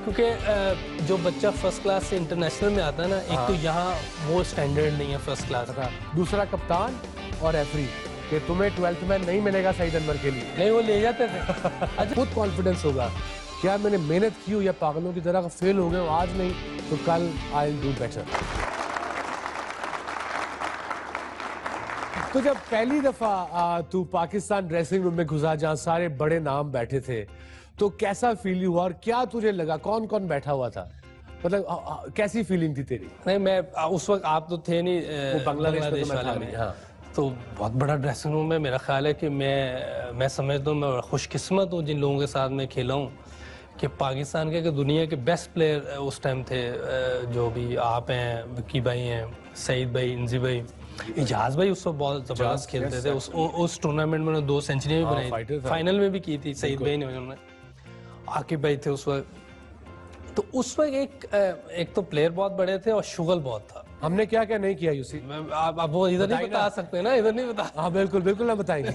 क्योंकि जो बच्चा फर्स्ट क्लास से इंटरनेशनल में आता है ना, एक तो यहाँ वो स्टैंडर्ड नहीं है फर्स्ट क्लास का। दूसरा कप्तान और रेफरी कि तुम्हें 12th में नहीं मिलेगा सईद अनवर के लिए, नहीं वो ले जाते थे। अच्छा खुद कॉन्फिडेंस होगा क्या मैंने मेहनत की हो या पागलों की तरह फेल हो गए हो आज नहीं तो कल आई विल डू बेटर। तो जब पहली दफा तू पाकिस्तान ड्रेसिंग रूम में घुसा जहां सारे बड़े नाम बैठे थे तो कैसा फील हुआ और क्या तुझे लगा, कौन कौन बैठा हुआ था, मतलब कैसी फीलिंग थी तेरी? नहीं मैं उस वक्त आप तो थे नहीं, वो बांग्लादेश वाले में। हाँ। तो बहुत बड़ा ड्रेसिंग रूम है। मेरा ख्याल है कि मैं समझता हूँ मैं खुशकिस्मत हूँ जिन लोगों के साथ मैं खेला हूँ कि पाकिस्तान के दुनिया के बेस्ट प्लेयर उस टाइम थे, जो भी आप हैं, विक्की भाई हैं, सईद भाई, इंजी भाई, इजाज भाई उस वक्त बहुत जबरदस्त खेलते थे। उस टूर्नामेंट में उन्होंने 2 सेंचुरी भी बनाई, फाइनल में भी की थी सईद भाई ने, उन्होंने आकिब भाई थे उस वक्त। तो उस वक्त एक तो प्लेयर बहुत बड़े थे और शुगल बहुत था। हमने क्या क्या नहीं किया यूसी, आप वो इधर नहीं बता सकते ना, इधर नहीं बता। हाँ बिल्कुल बिल्कुल ना बताएंगे।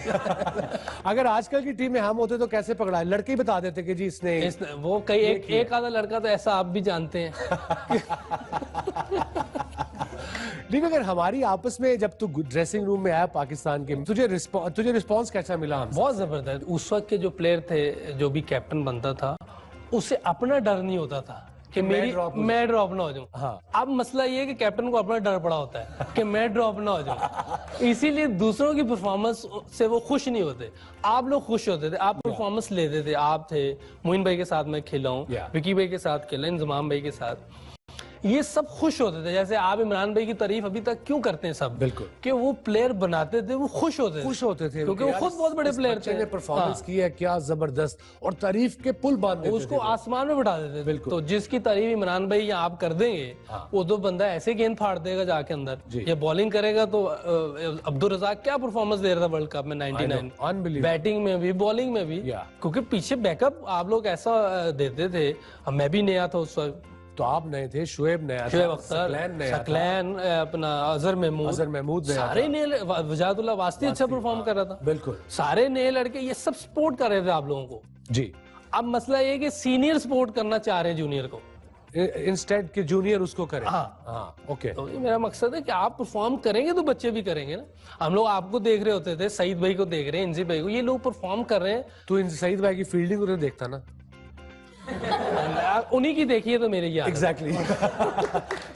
अगर आजकल की टीम में हम होते तो कैसे पकड़ा, लड़के ही बता देते कि जी इसने वो कई एक आधा लड़का तो ऐसा आप भी जानते हैं। लेकिन अगर हमारी आपस में जब तू ड्रेसिंग रूम में आया पाकिस्तान के, तुझे रिस्पॉन्स कैसा मिला हमसे? बहुत जबरदस्त। उस वक्त के जो प्लेयर थे, जो भी कैप्टन बनता था, उसे अपना डर नहीं होता था कि मैं ड्रॉप ना हो जाऊं। हाँ। अब मसला ये है कि कैप्टन को अपना डर पड़ा होता है कि मैं ड्रॉप ना हो जाऊं, इसीलिए दूसरों की परफॉर्मेंस से वो खुश नहीं होते। आप लोग खुश होते थे, आप परफॉर्मेंस लेते थे। आप थे, मोइन भाई के साथ मैं खेला हूँ, विकी भाई के साथ खेला, इंजमाम भाई के साथ, ये सब खुश होते थे। जैसे आप इमरान भाई की तारीफ अभी तक क्यों करते हैं सब, बिल्कुल, कि वो प्लेयर बनाते थे, वो खुश होते थे क्योंकि वो खुद बहुत बड़े प्लेयर थे। परफॉर्मेंस की है क्या जबरदस्त, और तारीफ के पुल बांध देते थे, उसको आसमान में बढ़ा देते थे। बिल्कुल। तो जिसकी तारीफ इमरान भाई या आप कर देंगे, वो तो बंदा ऐसे गेंद फाड़ देगा जाके अंदर, या बॉलिंग करेगा। तो अब्दुल रज़ाक क्या परफॉर्मेंस दे रहा था वर्ल्ड कप में 99, बैटिंग में भी बॉलिंग में भी, क्योंकि पीछे बैकअप आप लोग ऐसा देते थे। मैं भी नया था उस वक्त, तो आप नए थे, शुएब नया था, शकलैन अपना अजहर महमूद सारे नए, वजादुल्लाह वास्ती अच्छा परफॉर्म कर रहा था। बिल्कुल, सारे नए लड़के ये सब सपोर्ट कर रहे थे आप लोगों को जी। अब मसला ये कि सीनियर सपोर्ट करना चाह रहे हैं जूनियर को, इंस्टेड के जूनियर उसको करे। हाँ ओके। तो ये मेरा मकसद है कि आप परफॉर्म करेंगे तो बच्चे भी करेंगे ना। हम लोग आपको देख रहे होते थे, सईद भाई को देख रहे हैं, इंजी भाई को, ये लोग परफॉर्म कर रहे हैं। तो सईद भाई की फील्डिंग उन्हें देखता ना, उन्हीं की देखिए तो मेरे यार। एग्जैक्टली।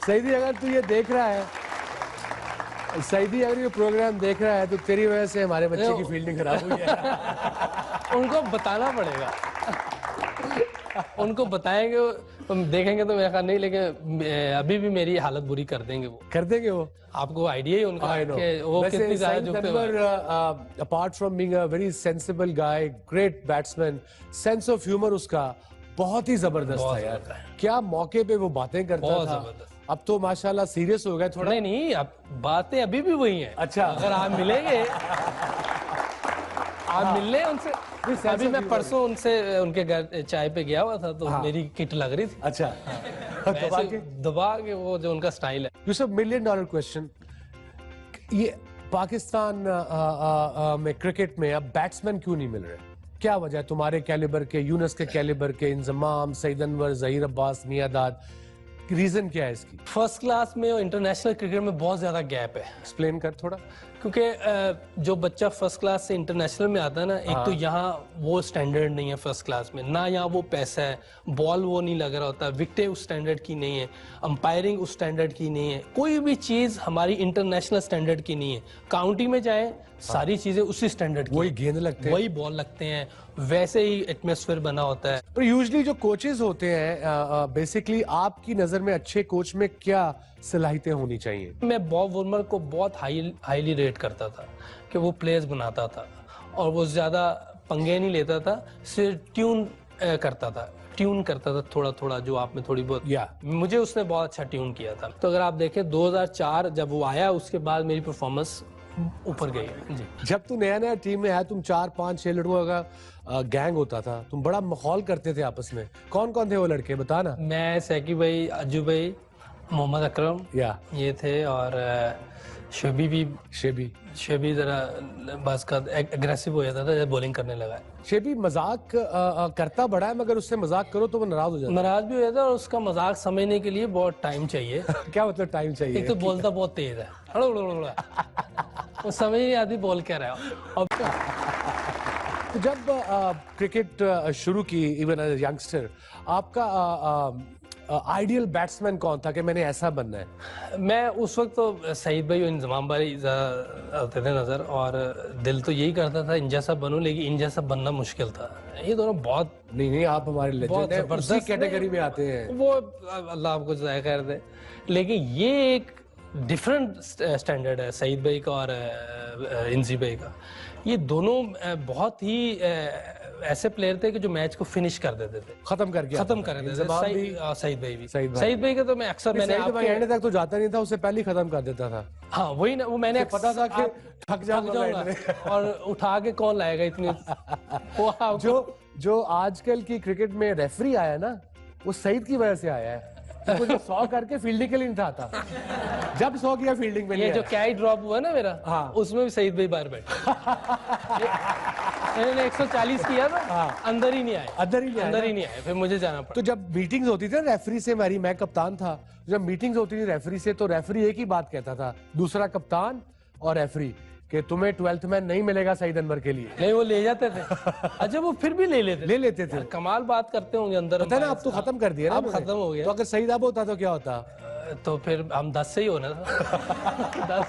सईदी अगर तू ये देख रहा है, सईदी अगर ये प्रोग्राम देख रहा है तो तेरी वजह से हमारे बच्चे की फील्डिंग खराब हुई है। उनको बताना पड़ेगा, उनको बताएंगे, तुम देखेंगे तो मेरा ख्याल नहीं, लेकिन अभी भी मेरी हालत बुरी कर देंगे वो आपको आइडिया ही उनका कि वो कितनी ज्यादा apart from being a very sensible guy, great batsman, sense of humour उसका बहुत ही जबरदस्त था यार। क्या मौके पे वो बातें करता था। अब तो माशाल्लाह सीरियस हो गया थोड़ा। नहीं अब बातें अभी भी वही हैं। अच्छा, अगर आप मिलेंगे, आप मिलने उनसे। अभी मैं परसों उनसे उनके घर चाय पे गया हुआ था, तो मेरी किट लग रही थी। अच्छा। दबा के वो जो उनका स्टाइल है। यूसुफ, $1 मिलियन क्वेश्चन, ये पाकिस्तान में क्रिकेट में अब बैट्समैन क्यों नहीं मिल रहे? क्या वजह है? तुम्हारे कैलिबर के, यूनस के कैलिबर के, इंजमाम, सईद अनवर, ज़हीर अब्बास, मियादाद, रीजन क्या है इसकी? फर्स्ट क्लास में और इंटरनेशनल क्रिकेट में बहुत ज्यादा गैप है। एक्सप्लेन कर थोड़ा। क्योंकि जो बच्चा फर्स्ट क्लास से इंटरनेशनल में आता है ना, एक तो यहाँ वो स्टैंडर्ड नहीं है फर्स्ट क्लास में ना, यहाँ वो पैसा है, बॉल वो नहीं लग रहा होता, विकेटें उस स्टैंडर्ड की नहीं है, अंपायरिंग उस स्टैंडर्ड की नहीं है, कोई भी चीज हमारी इंटरनेशनल स्टैंडर्ड की नहीं है। काउंटी में जाए सारी चीजें उसी स्टैंडर्ड की, वही गेंद लगते हैं, वही बॉल लगते हैं, वैसे ही एटमॉस्फेयर बना होता है। पर यूजुअली जो कोचेज होते हैं, बेसिकली आपकी नजर में अच्छे कोच में क्या सलाहियतें होनी चाहिए? मैं बॉब वुलमर को बहुत हाईली रेट करता था कि वो प्लेयर्स बनाता था और वो ज्यादा पंगे नहीं लेता था, सिर्फ ट्यून करता था थोड़ा थोड़ा, जो आप में थोड़ी बहुत मुझे उसने बहुत अच्छा ट्यून किया था। तो अगर आप देखें 2004 जब वो आया, उसके बाद मेरी परफॉर्मेंस ऊपर गई जी। जब तू नया टीम में आया, तुम 4, 5, 6 लड़कों का गैंग होता था, तुम बड़ा माहौल करते थे आपस में। कौन कौन थे वो लड़के, बताना। मैं, सैकी भाई, अज्जू भाई, मोहम्मद अकरम ये थे, और शेबी शेबी जरा बस का एग्रेसिव हो जाता था जब बॉलिंग करने लगा है। शेबी मजाक करता बड़ा है, मगर उससे मजाक करो तो वो नाराज हो जाता नाराज भी हो जाता है और उसका मजाक समझने के लिए बहुत टाइम चाहिए। है। क्या मतलब टाइम चाहिए? एक तो बोलता बहुत तेज है, वो समझ नहीं आती बोल क्या रहा है। अब तो जब क्रिकेट शुरू की इवन एज यंगस्टर, आपका आइडियल बैट्समैन कौन था कि मैंने ऐसा बनना है? मैं उस वक्त तो सईद भाई और इंजमाम भाई ज़्यादा आते थे नज़र, और दिल तो यही करता था इन जैसा बनूं, लेकिन इन जैसा बनना मुश्किल था। ये दोनों बहुत नहीं, आप हमारे बहुत लेजेंड हैं, उसी जबरदस्त कैटेगरी में आते हैं। वो अल्लाह आपको ज़ाया खैर दे, लेकिन ये एक डिफरेंट स्टैंडर्ड है सईद भाई का और इंजी भाई का। ये दोनों बहुत ही ऐसे प्लेयर थे कि जो मैच को फिनिश कर देते थे, खत्म कर देते थे। सईद भाई भी, सईद भाई का तो मैं अक्सर मैंने आपके एंड तक तो जाता नहीं था, उससे पहले ही खत्म कर देता था। हाँ वही ना, वो मैंने पता था कि थक जाऊंगा और उठा के कौन लाएगा इतनी वो जो आजकल की क्रिकेट में रेफरी आया ना, वो सईद की वजह से आया है। तो जो 100 करके फील्डिंग के लिए नहीं था आता, जब 100 किया फील्डिंग में ये जो कैच ड्रॉप हुआ ना मेरा, हाँ, उसमें भी सईद भाई बाहर बैठे। मैंने 140 किया था, हाँ, अंदर ही नहीं आए, फिर मुझे जाना पड़ा। तो जब मीटिंग्स होती थी ना रेफरी से, मैं कप्तान था, जब मीटिंग्स होती थी रेफरी से, तो रेफरी एक ही बात कहता था, दूसरा कप्तान और रेफरी, कि तुम्हें 12th मैन नहीं मिलेगा सईद अनवर के लिए। नहीं, वो ले जाते थे। अच्छा, वो फिर भी ले लेते थे। कमाल बात करते होंगे अंदर। पता है ना, अब तो खत्म कर दिया ना, अब खत्म हो गया। तो अगर सईद अब होता तो क्या होता? तो फिर हम 10 से ही होना था। 10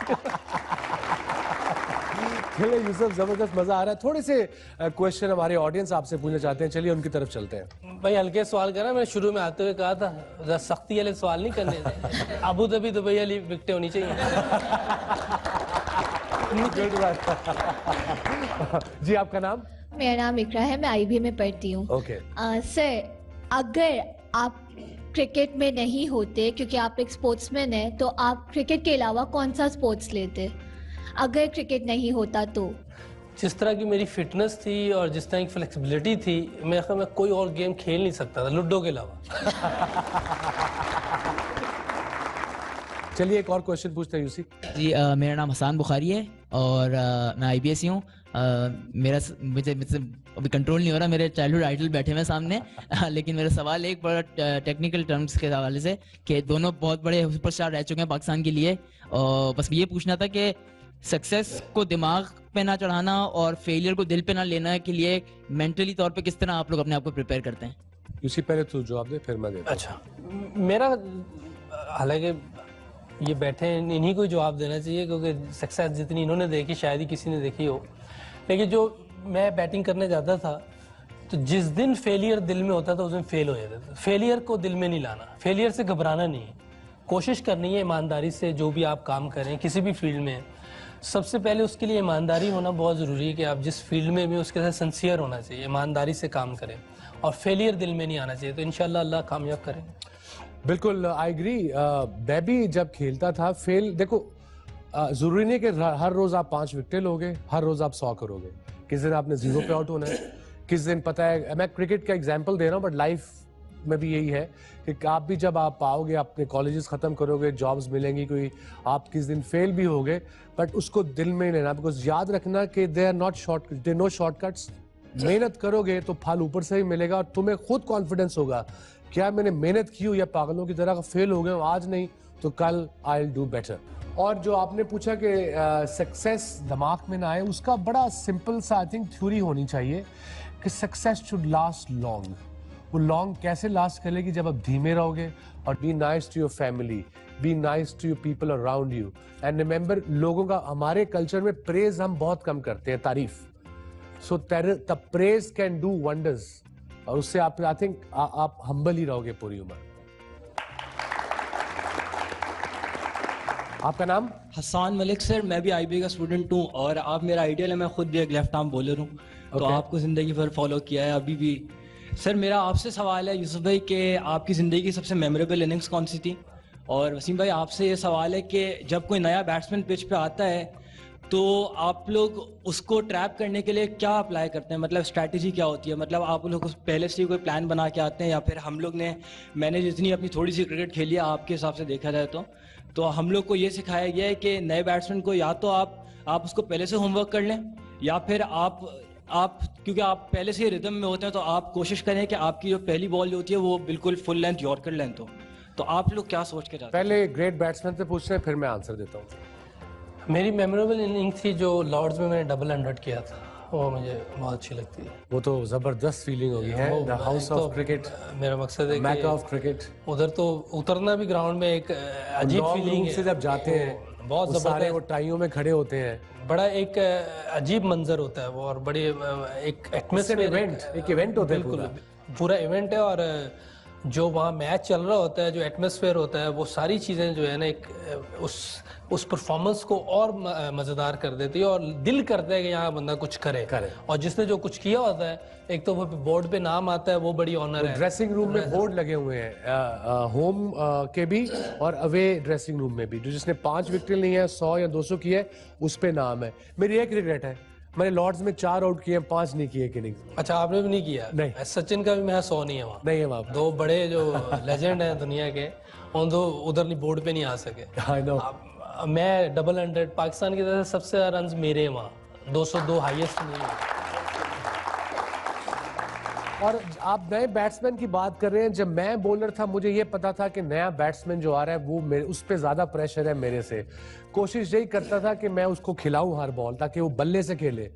चलिए यूसुफ, जबरदस्त मजा आ रहा है। थोड़े से क्वेश्चन हमारे ऑडियंस आपसे पूछना चाहते हैं, चलिए उनकी तरफ चलते हैं। भाई हल्के सवाल करना, मैंने शुरू में आते हुए कहा था सख्ती वाले सवाल नहीं करने। अबू धाबी दुबई वाली विकेटें होनी चाहिए। जी, आपका नाम? मेरा नाम इकरा है, मैं आईबी में पढ़ती हूँ। ओके सर, अगर आप क्रिकेट में नहीं होते, क्योंकि आप एक स्पोर्ट्समैन हैं, तो आप क्रिकेट के अलावा कौन सा स्पोर्ट्स लेते अगर क्रिकेट नहीं होता तो? जिस तरह की मेरी फिटनेस थी और जिस तरह की फ्लेक्सिबिलिटी थी, मैं कोई और गेम खेल नहीं सकता था लूडो के अलावा। चलिए एक और क्वेश्चन पूछते हैं यूसी जी। मेरा नाम हसान बुखारी है और मैं IBS हूँ। मुझे अभी कंट्रोल नहीं हो रहा, मेरे चाइल्डहुड आइडल बैठे हुए सामने। लेकिन मेरा सवाल एक बड़ा टेक्निकल टर्म्स के हवाले से, कि दोनों बहुत बड़े सुपरस्टार रह चुके हैं पाकिस्तान के लिए, और बस ये पूछना था कि सक्सेस को दिमाग पे ना चढ़ाना और फेलियर को दिल पे ना लेना के लिए मेंटली तौर पे किस तरह आप लोग अपने आप को प्रिपेयर करते हैं? यूसी पहले तू जवाब दे, फिर मैं देता हूं। अच्छा, मेरा हालांकि ये बैठे हैं, इन्हीं को जवाब देना चाहिए, क्योंकि सक्सेस जितनी इन्होंने देखी शायद ही किसी ने देखी हो। लेकिन जो मैं बैटिंग करने जाता था, तो जिस दिन फेलियर दिल में होता था उस दिन फेल हो जाता था। फेलियर को दिल में नहीं लाना, फेलियर से घबराना नहीं है, कोशिश करनी है ईमानदारी से। जो भी आप काम करें किसी भी फील्ड में, सबसे पहले उसके लिए ईमानदारी होना बहुत ज़रूरी है, कि आप जिस फील्ड में भी उसके साथ सिंसियर होना चाहिए, ईमानदारी से काम करें, और फेलियर दिल में नहीं आना चाहिए, तो इंशाल्लाह अल्लाह कामयाब करेंगे। बिल्कुल, आई एग्री। मैं भी जब खेलता था, देखो जरूरी नहीं कि हर रोज आप 5 विकेट लोगे, हर रोज आप 100 करोगे। किस दिन आपने 0 पे आउट होना है, किस दिन पता है, मैं क्रिकेट का एग्जांपल दे रहा हूँ, बट लाइफ में भी यही है कि आप भी जब आप पाओगे, अपने कॉलेजेस खत्म करोगे, जॉब्स मिलेंगी, कोई आप किस दिन फेल भी होगे, बट उसको दिल में लेना, बिकॉज याद रखना कि दे आर नो शॉर्टकट्स। मेहनत करोगे तो फल ऊपर से ही मिलेगा, और तुम्हें खुद कॉन्फिडेंस होगा, क्या मैंने मेहनत की हो, या पागलों की तरह फेल हो गए हो आज नहीं तो कल आई विल डू बेटर। और जो आपने पूछा कि सक्सेस दिमाग में ना आए, उसका बड़ा सिंपल सा आई थिंक थ्योरी होनी चाहिए कि सक्सेस शुड लास्ट लॉन्ग। वो लॉन्ग कैसे लास्ट करेगी? जब आप धीमे रहोगे, और be nice to your family, be nice to your people around you, and remember, लोगों का हमारे कल्चर में प्रेज हम बहुत कम करते हैं, तारीफ। So the praise can do wonders, और उससे आप आई थिंक आप हम्बल ही रहोगे पूरी उम्र। आपका नाम? हसान मलिक सर, मैं भी IB का स्टूडेंट हूँ, और आप मेरा आइडियल है। मैं खुद भी एक लेफ्ट आर्म बॉलर हूँ, तो आपको जिंदगी भर फॉलो किया है अभी भी। सर मेरा आपसे सवाल है यूसुफ भाई, कि आपकी ज़िंदगी की सबसे मेमोरेबल इनिंग्स कौन सी थी? और वसीम भाई आपसे ये सवाल है कि जब कोई नया बैट्समैन पिच पे आता है तो आप लोग उसको ट्रैप करने के लिए क्या अप्लाई करते हैं, मतलब स्ट्रैटेजी क्या होती है? मतलब आप लोग पहले से ही कोई प्लान बना के आते हैं, या फिर हम लोग मैंने जितनी अपनी थोड़ी सी क्रिकेट खेली है आपके हिसाब से देखा जाए तो हम लोग को ये सिखाया गया है कि नए बैट्समैन को या तो आप उसको पहले से होमवर्क कर लें, या फिर आप क्योंकि आप पहले से ही रिदम में होते हैं तो आप कोशिश करें कि आपकी जो पहली बॉल जो होती है वो बिल्कुल फुल लेंथ यॉर्कर लेंथ हो। तो आप लोग क्या सोच के जाते हैं? पहले ग्रेट बैट्समैन से पूछते हैं, फिर मैं आंसर देता हूँ। मेरी मेमोरेबल इनिंग थी जो लॉर्ड्स में मैंने डबल 100 किया था, वो मुझे बहुत अच्छी लगती है। वो तो जबरदस्त फीलिंग होगी है, द हाउस ऑफ क्रिकेट, मेरा मकसद है मैका कि ऑफ क्रिकेट। उधर तो उतरना भी ग्राउंड में एक अजीब फीलिंग है। से जब जाते हैं बहुत वो सारे जबरदस्त, वो टाइयों में खड़े होते हैं, बड़ा एक अजीब मंजर होता है वो, और बड़ी एक एटमॉस्फेयर, एक इवेंट होता है बिल्कुल पूरा इवेंट है। और जो वहाँ मैच चल रहा होता है, जो एटमॉस्फेयर होता है, वो सारी चीज़ें जो है ना एक उस परफॉर्मेंस को और मज़ेदार कर देती है, और दिल करता है कि यहाँ बंदा कुछ करे। और जिसने जो कुछ किया होता है, एक तो वो बोर्ड पे नाम आता है, वो बड़ी ऑनर है। ड्रेसिंग रूम में बोर्ड लगे हुए हैं, होम के भी और अवे ड्रेसिंग रूम में भी, जो जिसने 5 विकेट ली है, 100 या 200 की है, उस पे नाम है। मेरी एक रिग्रेट है, मैंने लॉर्ड्स में 4 आउट किए, 5 नहीं किए इनिंग्स। अच्छा, आपने भी नहीं किया? नहीं। सचिन का भी मैं 100 नहीं है वहाँ, नहीं है वहाँ पे। 2 बड़े जो लेजेंड हैं दुनिया के, उन दो उधर नहीं, बोर्ड पे नहीं आ सके। I know. मैं डबल 100, पाकिस्तान की तरफ से सबसे ज्यादा रन मेरे हैं वहाँ, 202 हाईएस्ट नहीं है। और आप नए बैट्समैन की बात कर रहे हैं, जब मैं बॉलर था मुझे ये पता था कि नया बैट्समैन जो आ रहा है वो उस पर ज्यादा प्रेशर है मेरे से। कोशिश यही करता था कि मैं उसको खिलाऊं हर बॉल, ताकि वो बल्ले से खेले।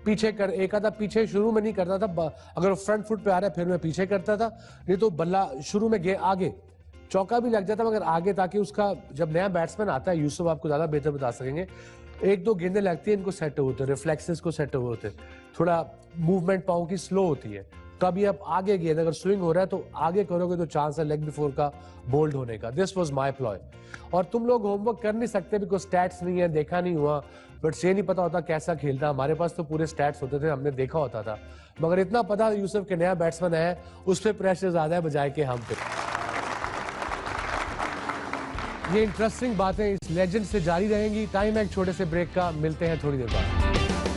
पीछे कर एक आधा पीछे शुरू में नहीं करता था, अगर वो फ्रंट फुट पे आ रहा है फिर मैं पीछे करता था, नहीं तो बल्ला शुरू में आगे चौका भी लग जाता मगर आगे, ताकि उसका जब नया बैट्समैन आता है, यूसुफ आपको ज्यादा बेहतर बता सकेंगे, 1-2 गेंदें लगती है इनको सेट होते, रिफ्लेक्सेस को सेट होते, थोड़ा मूवमेंट पाँव की स्लो होती है। तो अभी आप आगे गेंद अगर स्विंग हो रहा है तो आगे करोगे तो चांस है लेग बिफोर का बोल्ड होने का। This was my ploy. और तुम लोग होमवर्क कर नहीं सकते बिकॉज स्टैट्स नहीं है, देखा नहीं हुआ, बट ये नहीं पता होता कैसा खेलता। हमारे पास तो पूरे स्टैट्स होते थे, हमने देखा होता था, मगर इतना पता यूसुफ के नया बैट्समैन है, उस पर प्रेशर ज्यादा है बजाय के हम पे। ये इंटरेस्टिंग बातें इस लेजेंड से जारी रहेंगी। टाइम है एक छोटे से ब्रेक का, मिलते हैं थोड़ी देर बाद।